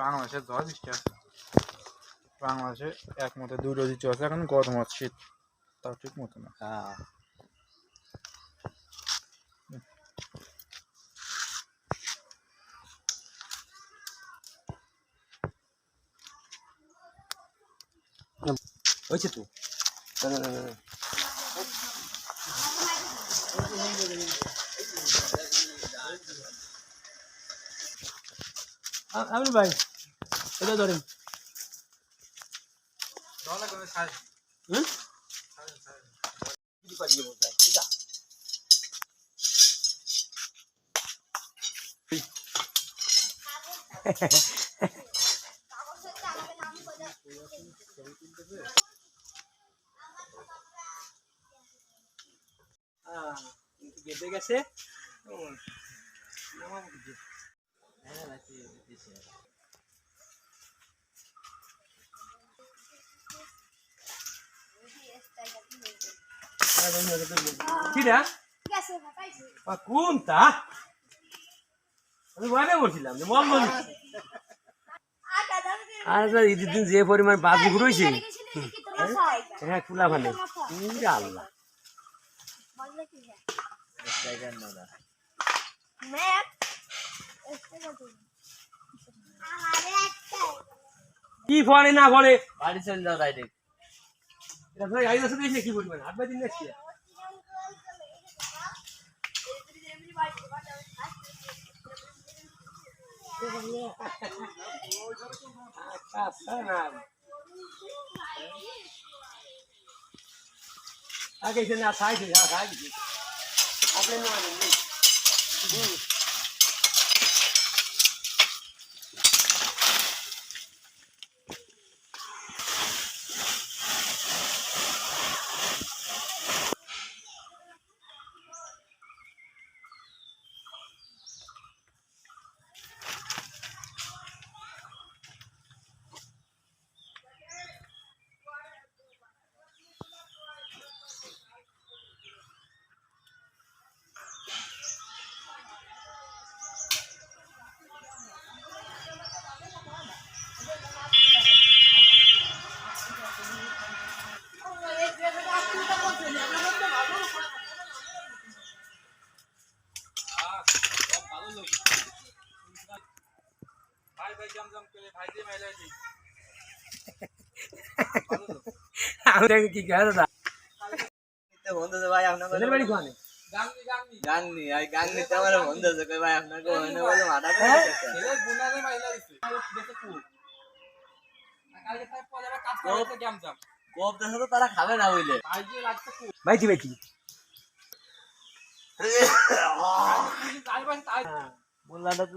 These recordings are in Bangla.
বাংলাদেশে ঝড় বৃষ্টি আছে, বাংলাদেশে এক মতো দুটো ঋতু আছে, এখন গরম আর শীত, তাও ঠিক মতো না। হ্যাঁ হয়েছে তো আমির ভাই এটা ধরেন গেটে গেছে কিরা কোনটা আমি ভয় করছিলাম যে মল মল আর ঈদের দিন যে পরিমাণ বাজি ঘুরেছে হ্যাঁ খোলা ভালো আল্লাহ কি ফলে না ফলে বাড়ি চলে যাও ডাইরেক্ট এটা ভাই আইজ আছে দেখে কি বলবেন হাত বাই দিন না কি আগে সে না খাই খাই আপনি না কি বন্ধু ভাই আপনার বাড়ি কোনে গাংনি আর গাংনি তো আমার বন্ধু আছে কই ভাই আপনাকে ওনে বলে মাথা ছেলে বুনারে মাইলা দিছে দেখে কু কালকে তাই পরে আবার কাজ করতে গেম জাম গোপ দেশে তো তারা খাবে না হইলে ভাই যে লাগছে কু ভাইজি ভাইজি বললাটা তো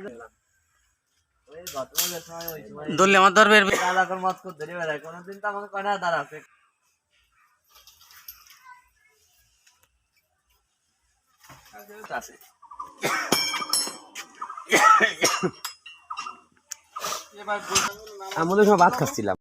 ওই গতকালের সময় ওই সময় দলে আমার ধরবের কালাকর মত করে ধরে বেড়ায় কোনদিন তো আমাকে কয়টা দাঁড়া আছে আমাদের সময় ভাত খাচ্ছিলাম